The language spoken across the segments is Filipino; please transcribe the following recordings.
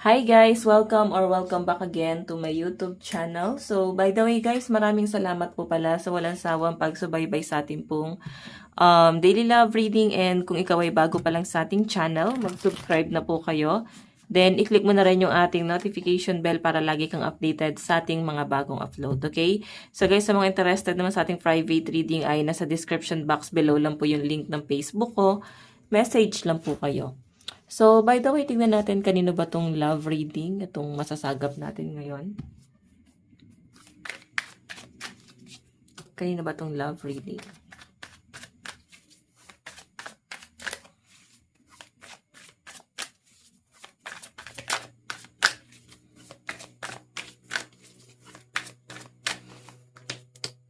Hi guys! Welcome back again to my YouTube channel. So, by the way guys, maraming salamat po pala sa walang sawang pagsubaybay sa ating pong daily love reading, and kung ikaw ay bago pa lang sa ating channel, mag-subscribe na po kayo. Then, i-click mo na rin yung ating notification bell para lagi kang updated sa ating mga bagong upload, okay? So guys, sa mga interested naman sa ating private reading ay nasa description box below lang po yung link ng Facebook ko. Message lang po kayo. So, by the way, tingnan natin kanino ba tong love reading, itong masasagap natin ngayon. Kanino ba tong love reading?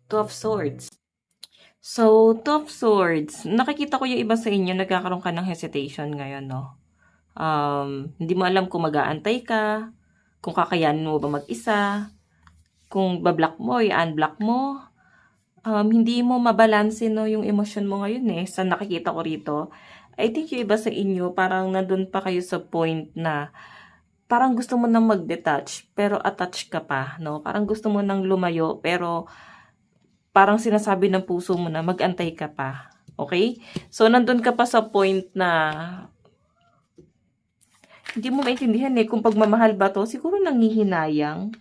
Two of Swords. So, Two of Swords. Nakikita ko yung iba sa inyo, nagkakaroon ka ng hesitation ngayon, no? Hindi mo alam kung mag-aantay ka, kung kakayanin mo ba mag-isa, kung bablock mo, i-unblock mo. Hindi mo mabalanse, no, yung emosyon mo ngayon eh. Sa nakikita ko rito, I think yung iba sa inyo, parang nandun pa kayo sa point na parang gusto mo nang mag-detach, pero attach ka pa, no? Parang gusto mo nang lumayo, pero parang sinasabi ng puso mo na mag-antay ka pa. Okay? So, nandun ka pa sa point na hindi mo maintindihan eh kung pagmamahal ba to. Siguro nanghihinayang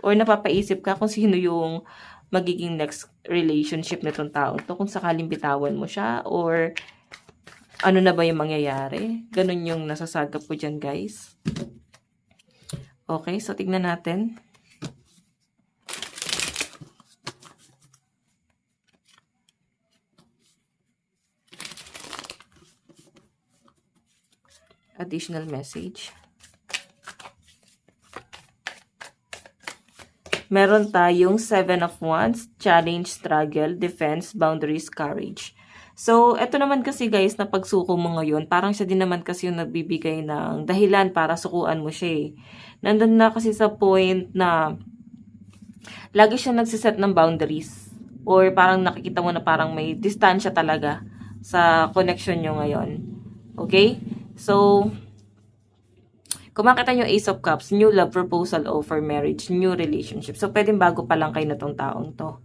or napapaisip ka kung sino yung magiging next relationship nitong tao to, kung sakaling bitawan mo siya or ano na ba yung mangyayari. Ganun yung nasasagap ko dyan, guys. Okay, so tignan natin. Additional message. Meron tayong 7 of Wands, challenge, struggle, defense, boundaries, courage. So, eto naman kasi guys, na pagsuko mo ngayon, parang siya din naman kasi yung nagbibigay ng dahilan para sukuan mo siya eh. Nandun na kasi sa point na lagi siya nagsiset ng boundaries. Or parang nakikita mo na parang may distansya talaga sa connection nyo ngayon. Okay? So, kung makita nyo Ace of Cups, new love, proposal, offer, marriage, new relationship. So, pwedeng bago pa lang kayo na tong taong to.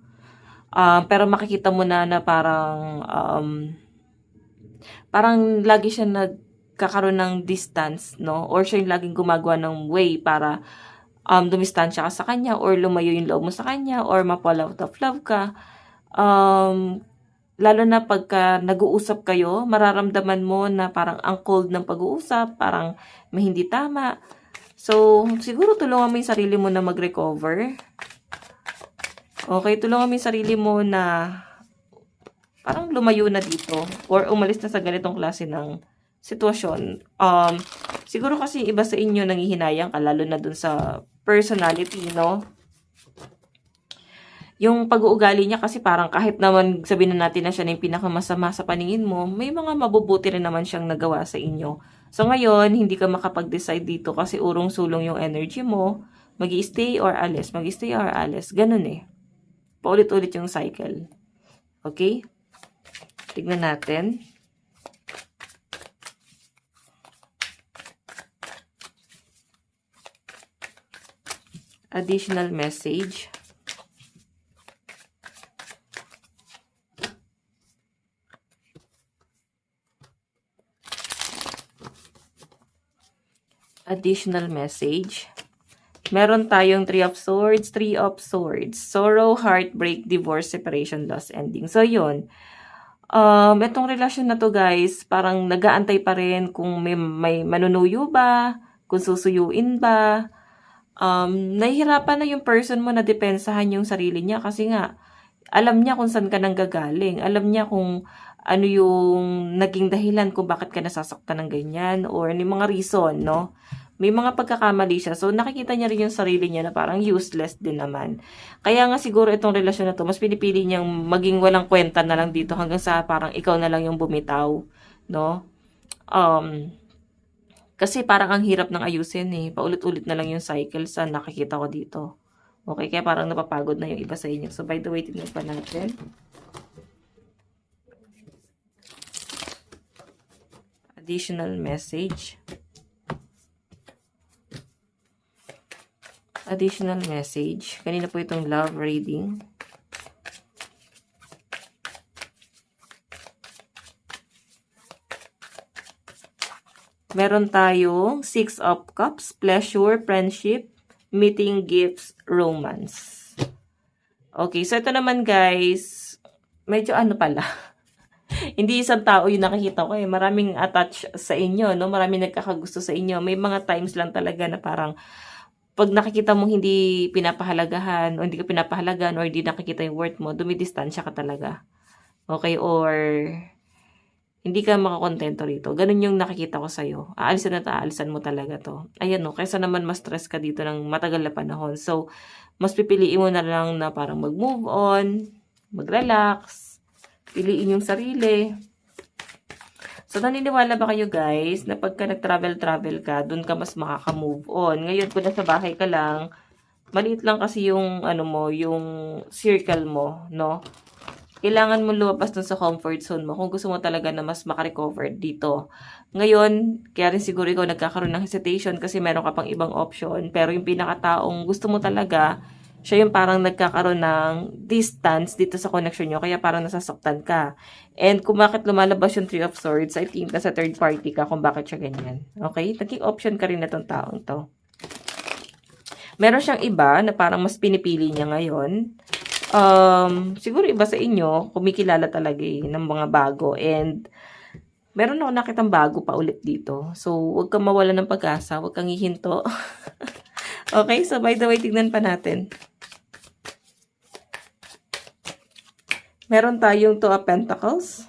Pero makikita mo na parang lagi siya nagkakaroon ng distance, no? Or siya yung laging gumagawa ng way para dumistansya ka sa kanya or lumayo yung loob mo sa kanya or ma-fall out of love ka. Lalo na pagka nag-uusap kayo, mararamdaman mo na parang ang cold ng pag-uusap, parang may hindi tama. So, siguro tulungan mo yung sarili mo na mag-recover. Okay, tulungan mo yung sarili mo na parang lumayo na dito or umalis na sa ganitong klase ng sitwasyon. Siguro kasi iba sa inyo nanghihinayang ka, lalo na dun sa personality, no? Yung pag-uugali niya kasi parang kahit naman sabihin na natin na siya na yung pinakamasama sa paningin mo, may mga mabubuti rin naman siyang nagawa sa inyo. So ngayon, hindi ka makapag-decide dito kasi urong-sulong yung energy mo. Mag-i-stay or alis, mag-i-stay or alis. Ganun eh. Paulit-ulit yung cycle. Okay? Tignan natin. Additional message. Additional message. Meron tayong 3 of Swords, 3 of Swords. Sorrow, heartbreak, divorce, separation, loss, ending. So, yun. Itong relasyon na to guys, parang nag-aantay pa rin kung may manunuyo ba, kung susuyuin ba. Nahihirapan na yung person mo na depensahan yung sarili niya kasi nga, alam niya kung saan ka nanggagaling. Alam niya kung ano yung naging dahilan kung bakit ka nasasaktan ng ganyan or yung mga reason, no? May mga pagkakamali siya. So, nakikita niya rin yung sarili niya na parang useless din naman. Kaya nga siguro itong relasyon na to, mas pinipili niyang maging walang kwenta na lang dito hanggang sa parang ikaw na lang yung bumitaw, no? Kasi parang ang hirap ng ayusin eh. Paulit-ulit na lang yung cycle sa nakikita ko dito. Okay, kaya parang napapagod na yung iba sa inyo. So, by the way, tingnan pa natin. Additional message. Additional message. Kanina po itong love reading. Meron tayong 6 of Cups, pleasure, friendship, meeting, gifts, romance. Okay, so ito naman guys, medyo ano pala. Hindi isang tao yung nakikita ko eh. Maraming attach sa inyo, no? Maraming nagkakagusto sa inyo. May mga times lang talaga na parang pag nakikita mo hindi pinapahalagahan o hindi ka pinapahalagahan or hindi nakikita yung worth mo, dumidistansya ka talaga. Okay, or hindi ka makakontento rito. Ganun yung nakikita ko sa'yo. Aalisan at aalisan mo talaga to. Ayan no, kaysa naman ma-stress ka dito ng matagal na panahon. So, mas pipiliin mo na lang na parang mag-move on, mag-relax, piliin yung sarili. So, naniniwala ba kayo guys na pagka nag-travel ka, dun ka mas makaka-move on. Ngayon, kung nasa bahay ka lang, maliit lang kasi yung, ano mo, yung circle mo, no? Kailangan mo lumabas dun sa comfort zone mo kung gusto mo talaga na mas makarecover dito. Ngayon, kaya rin siguro ikaw nagkakaroon ng hesitation kasi meron ka pang ibang option. Pero yung pinakataong gusto mo talaga, siya yung parang nagkakaroon ng distance dito sa connection nyo. Kaya parang nasasaktan ka. And kung bakit lumalabas yung Three of Swords, I think nasa third party ka kung bakit siya ganyan. Okay? Naging option ka rin na tong taong to. Meron siyang iba na parang mas pinipili niya ngayon. Siguro iba sa inyo, kumikilala talaga ng mga bago. And, meron ako nakitang bago pa ulit dito. So, huwag kang mawala ng pag-asa. Huwag kang hihinto. Okay, so by the way, tignan pa natin. Meron tayong Two of Pentacles.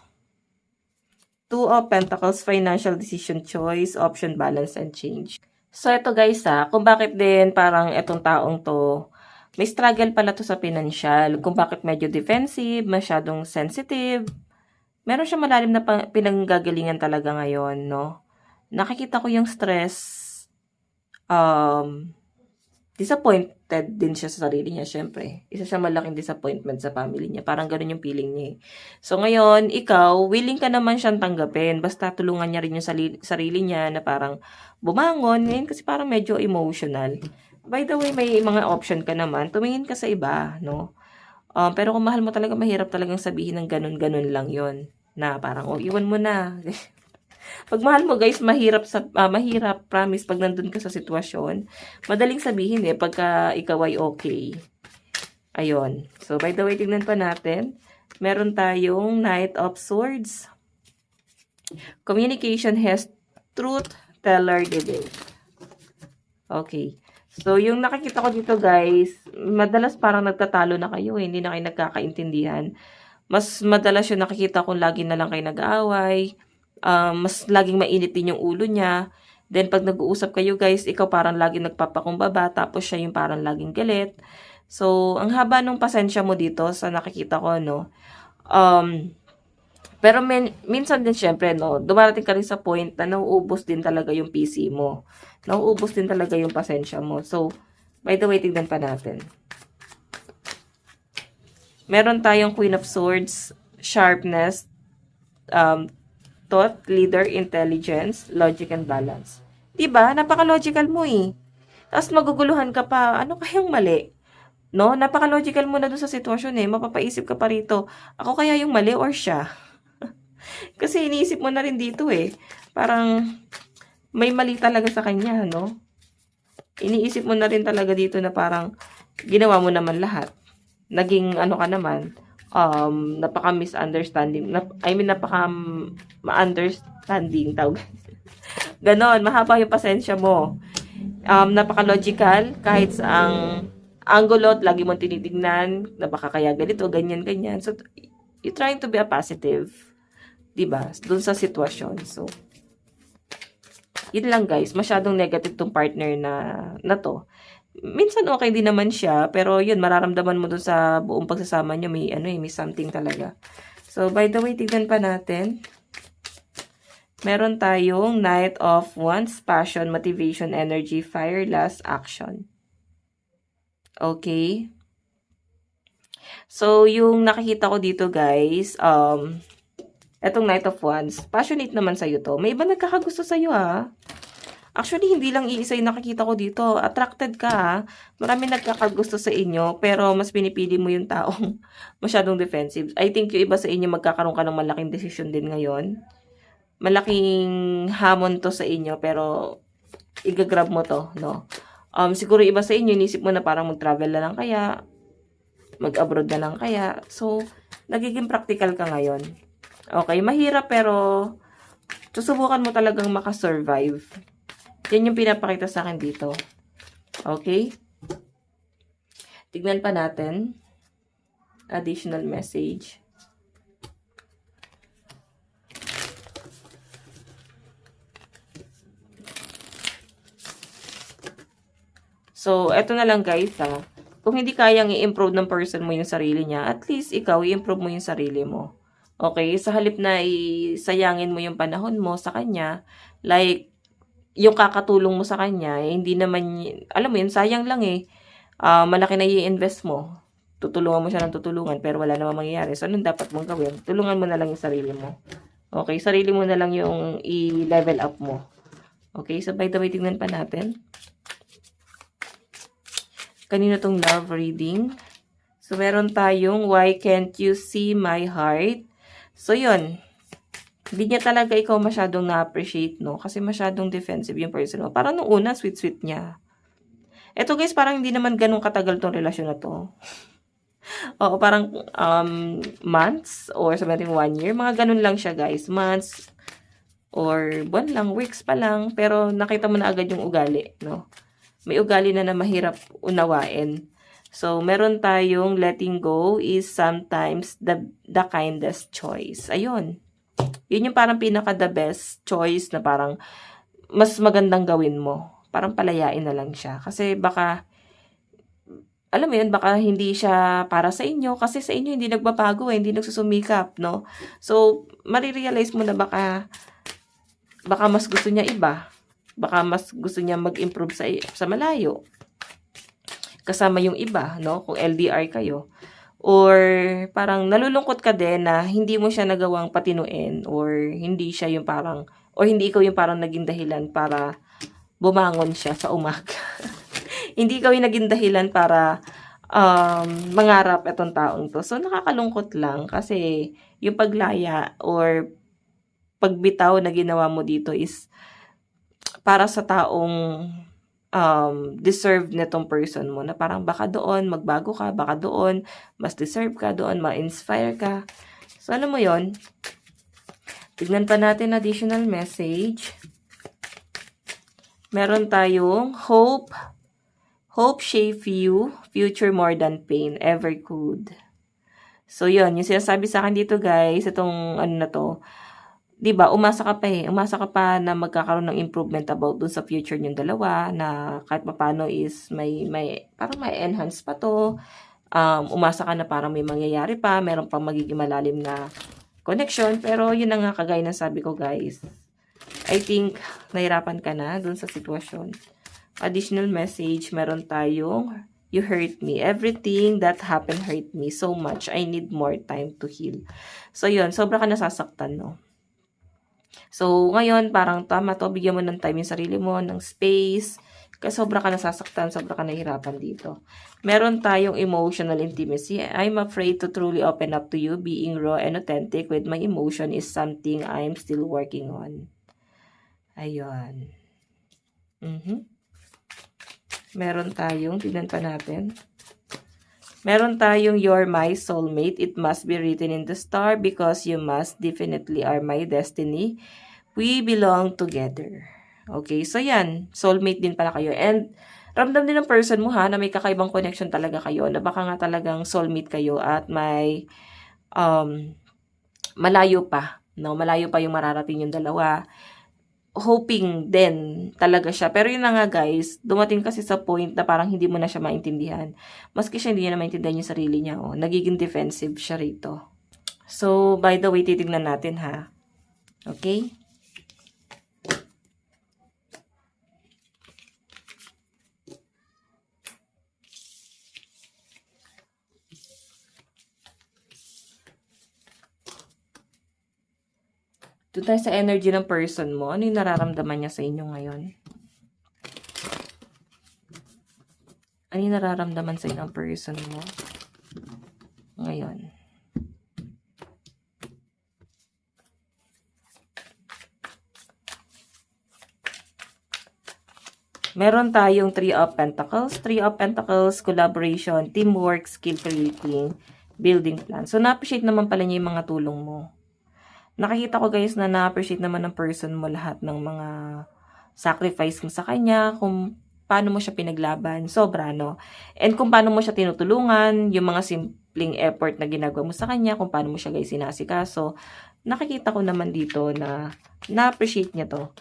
Two of Pentacles, financial decision choice, option, balance, and change. So, ito guys kung bakit din parang itong taong to, may struggle pala to sa financial. Kung bakit medyo defensive, masyadong sensitive. Meron siya malalim na pinanggagalingan talaga ngayon, no? Nakikita ko yung stress. Disappointed din siya sa sarili niya, syempre. Isa siya malaking disappointment sa family niya. Parang ganun yung feeling niya. So, ngayon, ikaw, willing ka naman siyang tanggapin. Basta tulungan niya rin yung sarili niya na parang bumangon. Ngayon kasi parang medyo emotional. By the way, may mga option ka naman. Tumingin ka sa iba, no? Pero kung mahal mo talaga, mahirap talagang sabihin ng ganun-ganun lang yon na parang, iwan mo na. Pag mahal mo, guys, mahirap, promise, pag nandun ka sa sitwasyon. Madaling sabihin pagka ikaw ay okay. Ayun. So, by the way, tignan pa natin. Meron tayong Knight of Swords. Communication has truth teller debate. Okay. So, yung nakikita ko dito guys, madalas parang nagtatalo na kayo hindi na kayo nagkakaintindihan. Mas madalas yung nakikita kong lagi na lang kayo nag-aaway, mas laging mainit din yung ulo niya. Then, pag nag-uusap kayo guys, ikaw parang laging nagpapakumbaba, tapos siya yung parang laging galit. So, ang haba nung pasensya mo dito sa nakikita ko, no? Pero minsan din syempre, no, dumarating ka rin sa point na nauubos din talaga yung PC mo. Nauubos din talaga yung pasensya mo. So, by the way, tignan pa natin. Meron tayong Queen of Swords, sharpness, thought, leader, intelligence, logic, and balance. Diba? Napaka-logical mo Tapos maguguluhan ka pa, ano kayang mali? No? Napaka-logical mo na doon sa sitwasyon Mapapaisip ka pa rito, ako kaya yung mali or siya? Kasi iniisip mo na rin dito Parang may mali talaga sa kanya, no? Iniisip mo na rin talaga dito na parang ginawa mo naman lahat. Naging ano ka naman, napaka-misunderstanding. Napaka-ma-understanding tawag. Ganon, mahaba yung pasensya mo. Napaka-logical, kahit sa anggulot, lagi mong tinitignan, na baka kaya ganito, ganyan. So, you're trying to be a positive. Diba? Doon sa sitwasyon. So, yun lang guys. Masyadong negative tong partner na to. Minsan okay din naman siya, pero yun, mararamdaman mo doon sa buong pagsasama niyo, may something talaga. So, by the way, tignan pa natin. Meron tayong Knight of Wands, passion, motivation, energy, fire, lust, action. Okay? So, yung nakikita ko dito guys, Etong Knight of Wands, passionate naman sa'yo to. May iba nagkakagusto sa'yo, ha? Actually, hindi lang iisa yung nakikita ko dito. Attracted ka, ha? Marami nagkakagusto sa inyo, pero mas pinipili mo yung taong masyadong defensive. I think yung iba sa inyo magkakaroon ka ng malaking desisyon din ngayon. Malaking hamon to sa inyo, pero igagrab mo to, no? Siguro iba sa inyo, inisip mo na parang mag-travel na lang kaya, mag-abroad na lang kaya. So, nagiging practical ka ngayon. Okay, mahirap pero susubukan mo talagang makasurvive. Yan yung pinapakita sa akin dito. Okay? Tignan pa natin. Additional message. So, eto na lang guys ha. Kung hindi kayang i-improve ng person mo yung sarili niya, at least ikaw i-improve mo yung sarili mo. Okay? Sa halip na isayangin mo yung panahon mo sa kanya, like, yung kakatulong mo sa kanya, hindi naman, alam mo yun, sayang lang eh. Malaki na i-invest mo. Tutulungan mo siya ng tutulungan, pero wala namang mangyayari. So, anong dapat mong gawin? Tulungan mo na lang yung sarili mo. Okay? Sarili mo na lang yung i-level up mo. Okay? So, by the way, tingnan pa natin. Kanina tong love reading. So, meron tayong, why can't you see my heart? So, yun. Hindi niya talaga ikaw masyadong na-appreciate, no? Kasi masyadong defensive yung person mo. Parang nung una, sweet-sweet niya. Eto guys, parang hindi naman ganun katagal tong relasyon na to. Oo, parang months or sabihin 1 year. Mga ganun lang siya guys. Months or buwan lang, weeks pa lang. Pero nakita mo na agad yung ugali, no? May ugali na mahirap unawain. So, meron tayong letting go is sometimes the kindest choice. Ayun. Yun yung parang pinaka the best choice na parang mas magandang gawin mo. Parang palayain na lang siya. Kasi baka, alam mo yun, baka hindi siya para sa inyo. Kasi sa inyo hindi nagbabago hindi nagsusumikap, no? So, marirealize mo na baka mas gusto niya iba. Baka mas gusto niya mag-improve sa malayo. Kasama yung iba, no? Kung LDR kayo. Or parang nalulungkot ka din na hindi mo siya nagawang patinuin or hindi siya yung parang or hindi ikaw yung parang naging dahilan para bumangon siya sa umaga. Hindi ikaw yung naging dahilan para mangarap itong taong to. So nakakalungkot lang kasi yung paglaya or pagbitaw na ginawa mo dito is para sa taong deserve nitong person mo na parang baka doon magbago ka, baka doon mas deserve ka, doon ma-inspire ka. So, alam mo yon. Tignan pa natin additional message. Meron tayong hope shape you, future more than pain, ever could. So, yon yung sinasabi sa akin dito guys, itong ano na to, 'di ba, umasa ka pa na magkakaroon ng improvement about dun sa future niyong dalawa na kahit papaano is may parang may enhance pa to. Umasa ka na parang may mangyayari pa, meron pang magiging malalim na connection, pero yun na nga kagaya ng sabi ko guys. I think nahirapan ka na dun sa sitwasyon. Additional message, meron tayong you hurt me. Everything that happened hurt me so much. I need more time to heal. So yun, sobra ka nasasaktan, no? So, ngayon, parang tama to, bigyan mo ng time yung sarili mo, ng space, kasi sobra ka nasasaktan, sobra ka nahihirapan dito. Meron tayong emotional intimacy. I'm afraid to truly open up to you. Being raw and authentic with my emotion is something I'm still working on. Ayun. Meron tayong, tignan pa natin. Meron tayong you're my soulmate. It must be written in the star because you must definitely are my destiny. We belong together. Okay, so yan. Soulmate din pala kayo. And ramdam din ng person mo ha na may kakaibang connection talaga kayo. Na baka nga talagang soulmate kayo at may malayo pa. No? Malayo pa yung mararating yung dalawa. Hoping din talaga siya. Pero yun na nga guys, dumating kasi sa point na parang hindi mo na siya maintindihan. Maski siya hindi niya na maintindihan yung sarili niya. Oh. Nagiging defensive siya rito. So, by the way, titignan natin ha. Okay? Doon tayo sa energy ng person mo. Ano yung nararamdaman niya sa inyo ngayon? Ano yung nararamdaman sa inyo ng person mo ngayon? Meron tayong 3 of Pentacles. 3 of Pentacles, collaboration, teamwork, skill creating, building plan. So, na-appreciate naman pala niya yung mga tulong mo. Nakikita ko guys na na-appreciate naman ng person mo lahat ng mga sacrifice mo sa kanya, kung paano mo siya pinaglaban, sobra, no? And kung paano mo siya tinutulungan, yung mga simpleng effort na ginagawa mo sa kanya, kung paano mo siya guys sinasikaso, nakikita ko naman dito na na-appreciate niya to.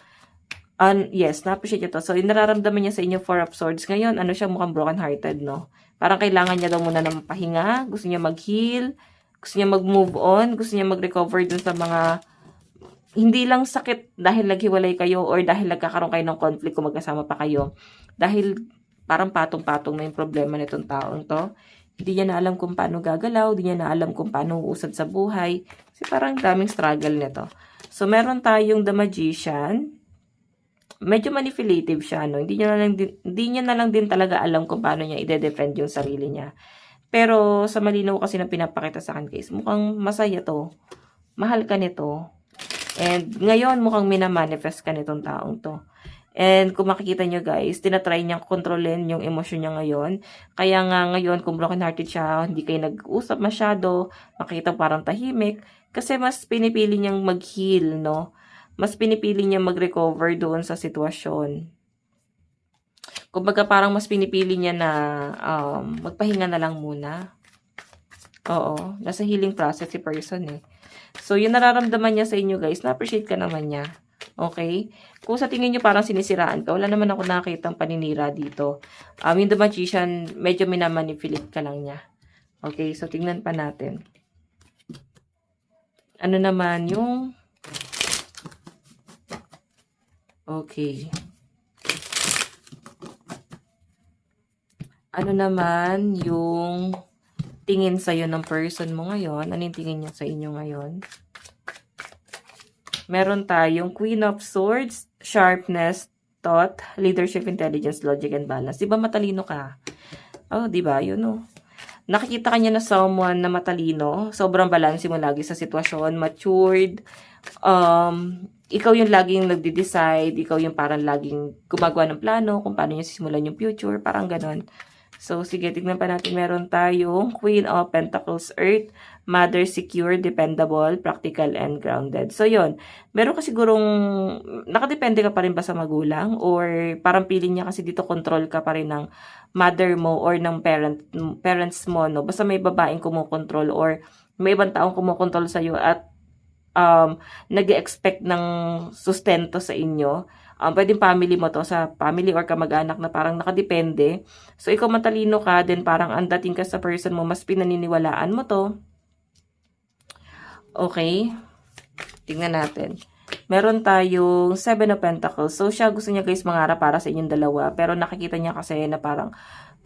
Yes, na-appreciate niya to. So, yung nararamdaman niya sa inyo, 4 of Swords. Ngayon, ano siya, mukhang broken-hearted, no? Parang kailangan niya daw muna ng pahinga, gusto niya mag-heal, gusto niya mag-move on, gusto niya mag-recover dun sa mga hindi lang sakit dahil naghiwalay kayo or dahil nagkakaroon kayo ng conflict kung magkasama pa kayo. Dahil parang patong-patong na yung problema nitong taong to. Hindi niya na alam kung paano gagalaw, hindi niya na alam kung paano uusad sa buhay. Kasi parang daming struggle nito. So, meron tayong The Magician. Medyo manipulative siya, no? Hindi niya na lang din talaga alam kung paano niya i-defend yung sarili niya. Pero sa malinaw kasi na pinapakita sa akin, guys, mukhang masaya to. Mahal ka nito. And ngayon, mukhang minamanifest ka nitong taong to. And kung makikita nyo guys, tinatry niyang kontrolin yung emosyon niya ngayon. Kaya nga ngayon, kung broken-hearted siya, hindi kayo nag-usap masyado, makikita parang tahimik. Kasi mas pinipili niyang mag-heal, no? Mas pinipili niya mag-recover doon sa sitwasyon. Kumbaga parang mas pinipili niya na magpahinga na lang muna. Oo, nasa healing process si person eh. So, yung nararamdaman niya sa inyo guys, na-appreciate ka naman niya. Okay? Kung sa tingin niyo parang sinisiraan ka, wala naman ako nakitang paninira dito. Yung The Magician, medyo minamanipulate ka lang niya. Okay, so tingnan pa natin. Ano naman yung okay. Ano naman yung tingin sa'yo ng person mo ngayon? Ano yung tingin niya sa inyo ngayon? Meron tayong Queen of Swords, Sharpness, Thought, Leadership, Intelligence, Logic, and Balance. Diba matalino ka? Oh, diba? Yun oh. Nakikita kanya na someone na matalino. Sobrang balanse mo lagi sa sitwasyon. Matured. Ikaw yung laging nagde-decide. Ikaw yung parang laging gumagawa ng plano kung paano niya sisimulan yung future. Parang ganon. So, sige, tignan pa natin. Meron tayong Queen of Pentacles, Earth, Mother, Secure, Dependable, Practical, and Grounded. So, yun. Meron ka sigurong, nakadepende ka pa rin ba sa magulang? Or parang feeling niya kasi dito control ka pa rin ng mother mo or ng parents mo, no? Basta may babaeng kumukontrol or may ibang taong kumukontrol sa'yo at nag-expect ng sustento sa inyo. Pwedeng family mo to, sa family or kamag-anak na parang nakadepende. So, ikaw matalino ka, then parang ang dating ka sa person mo, mas pinaniniwalaan mo to. Okay. Tingnan natin. Meron tayong 7 of Pentacles. So, siya gusto niya guys mangarap para sa inyong dalawa. Pero nakikita niya kasi na parang,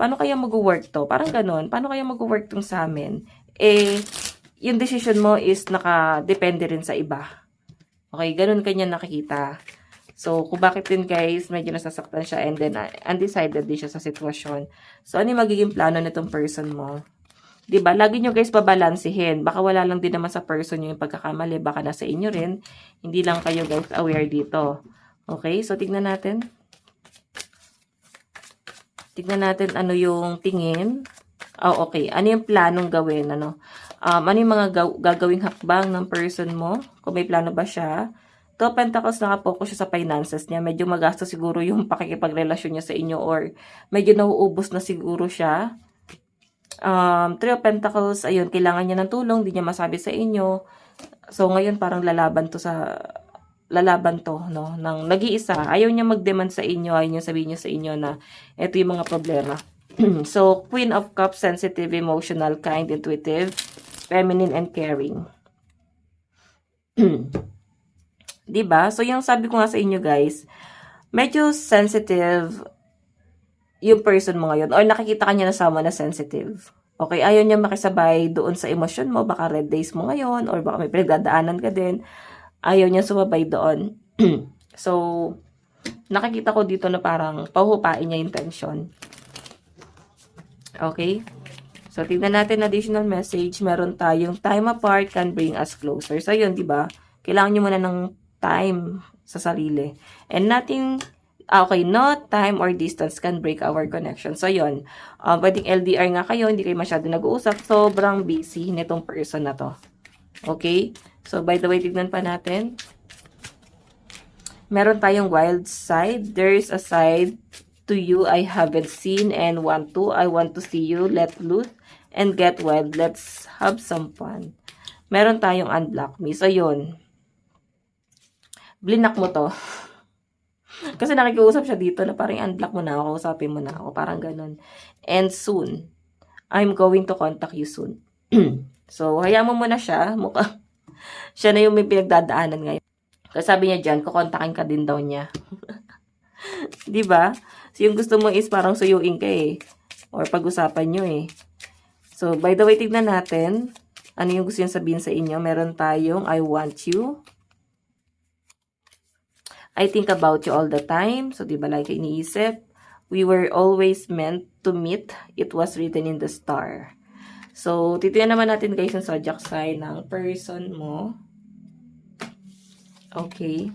paano kaya mag-work to? Parang ganun. Paano kaya mag-work tong sa amin? Eh, yung decision mo is nakadepende rin sa iba. Okay, ganun kanya nakikita. So, kung bakit din guys, medyo nasasaktan siya and then undecided din siya sa sitwasyon. So, ano yung magiging plano nitong person mo? Diba? Lagi nyo guys babalansihin. Baka wala lang din naman sa person nyo yung pagkakamali. Baka nasa inyo rin. Hindi lang kayo guys aware dito. Okay? So, tignan natin. Tignan natin ano yung tingin. Oh, okay. Ano yung planong gawin? Ano yung mga gagawing hakbang ng person mo? Kung may plano ba siya? Two Pentacles, nakapokus siya sa finances niya. Medyo magastos siguro yung pakikipagrelasyon niya sa inyo or medyo nauubos na siguro siya. Three of Pentacles, ayun, kailangan niya ng tulong, di niya masabi sa inyo. So, ngayon parang lalaban to, no? Nang nag-iisa. Ayaw niya mag-demand sa inyo, ayaw niya sabihin niya sa inyo na ito yung mga problema. So, Queen of Cups, sensitive, emotional, kind, intuitive, feminine, and caring. Diba? So, yung sabi ko nga sa inyo guys, medyo sensitive yung person mo ngayon or nakikita ka niya na someone na sensitive. Okay, ayaw niya makisabay doon sa emosyon mo, baka red days mo ngayon or baka may pinagdadaanan ka din. ayaw niya sumabay doon. So, nakikita ko dito na parang pahupain niya yung tension. Okay? So, tignan natin additional message. Meron tayong time apart can bring us closer. So, yun, di ba? Kailangan nyo muna ng time sa sarili. And nothing, okay, no time or distance can break our connection. So, yun. Pwedeng LDR nga kayo, hindi kayo masyado nag-uusap. Sobrang busy nitong person na to. Okay? So, by the way, tignan pa natin. Meron tayong wild side. There is a side to you I haven't seen and want to. I want to see you. Let loose and get wild. Let's have some fun. Meron tayong unblock me. So, yun. Blinak mo to. Kasi nakikiusap siya dito na parang unblock mo na ako, kausapin mo na ako. Parang ganun. And soon, I'm going to contact you soon. So, hayaan mo muna siya. Siya na yung may pinagdadaanan ngayon. Kasi sabi niya dyan, kukontakin ka din daw niya. Diba? So, yung gusto mo is parang suyuin ka eh. Or pag-usapan nyo eh. So, by the way, tignan natin. Ano yung gusto niya sabihin sa inyo? Meron tayong I want you. I think about you all the time. So, diba like iniisip? We were always meant to meet. It was written in the star. So, titignan naman natin guys yung zodiac sign ng person mo. Okay.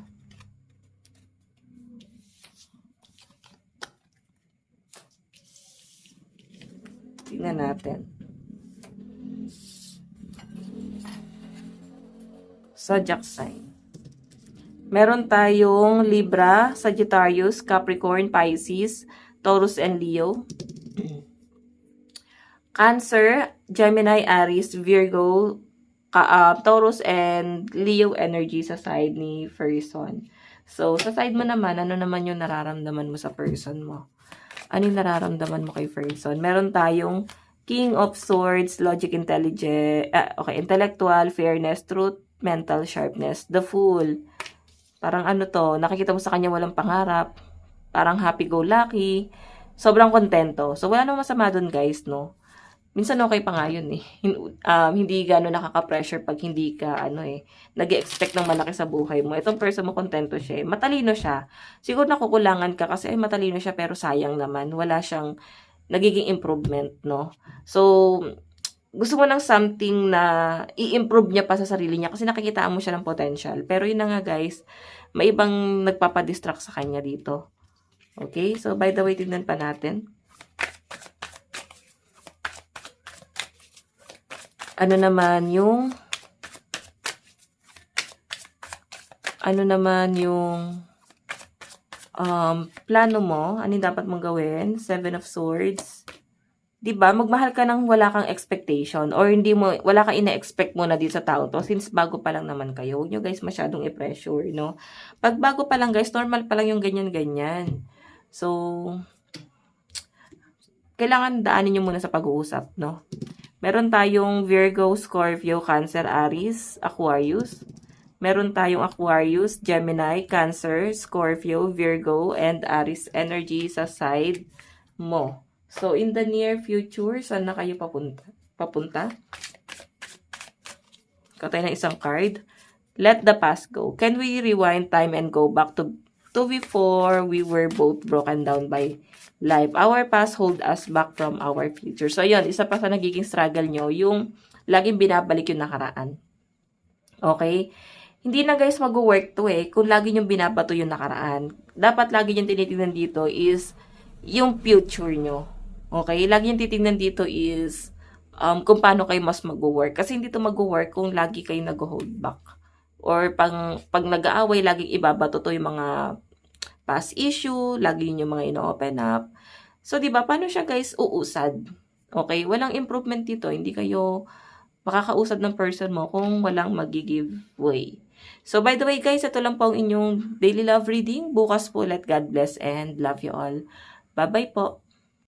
Tingnan natin. Zodiac sign. Meron tayong Libra, Sagittarius, Capricorn, Pisces, Taurus, and Leo. Cancer, Gemini, Aries, Virgo, Taurus, and Leo energy sa side ni person. So, sa side mo naman, ano naman yung nararamdaman mo sa person mo? Ano yung nararamdaman mo kay person? Meron tayong King of Swords, Logic, Intellectual, Fairness, Truth, Mental Sharpness, The Fool. Parang ano to, nakikita mo sa kanya walang pangarap, parang happy-go-lucky, sobrang kontento. So, wala namang masama dun guys, no? Minsan okay pa nga yun eh. Hindi gano'n nakaka-pressure pag hindi ka, nag-expect ng malaki sa buhay mo. Itong person mo, kontento siya. Matalino siya. Siguro nakukulangan ka kasi, matalino siya pero sayang naman. Wala siyang nagiging improvement, no? So, gusto mo ng something na i-improve niya pa sa sarili niya kasi nakikitaan mo siya ng potential. Pero yun na nga guys, may ibang nagpapadistract sa kanya dito. Okay? So, by the way, tignan pa natin. Ano naman yung plano mo? Ano yung dapat mong gawin? 7 of Swords. Diba? Magmahal ka ng wala kang expectation or wala kang ina-expect mo na dito sa tao to since bago pa lang naman kayo. Huwag nyo guys masyadong i-pressure, no? Pag bago pa lang guys, normal pa lang yung ganyan-ganyan. So, kailangan daanin nyo muna sa pag-uusap, no? Meron tayong Virgo, Scorpio, Cancer, Aries, Aquarius. Meron tayong Aquarius, Gemini, Cancer, Scorpio, Virgo, and Aries energy sa side mo. So, in the near future, saan na kayo papunta? Katay na isang card. Let the past go. Can we rewind time and go back to before we were both broken down by life? Our past hold us back from our future. So, yun, isa pa sa nagiging struggle nyo, yung laging binabalik yung nakaraan. Okay? Hindi na guys mag-work to kung lagi yung binabato yung nakaraan. Dapat lagi yung tinitingnan dito is yung future nyo. Okay? Lagi yung titingnan dito is kung paano kayo mas mag-work. Kasi hindi to mag-work kung lagi kayo nag-hold back. Or pag nag-aaway, laging ibabato to yung mga past issue, lagi yung mga ino-open up. So, di ba, paano siya guys uusad? Okay? Walang improvement dito. Hindi kayo makakausad ng person mo kung walang mag-give way. So, by the way guys, ito lang po ang inyong daily love reading. Bukas po, let God bless and love you all. Bye-bye po.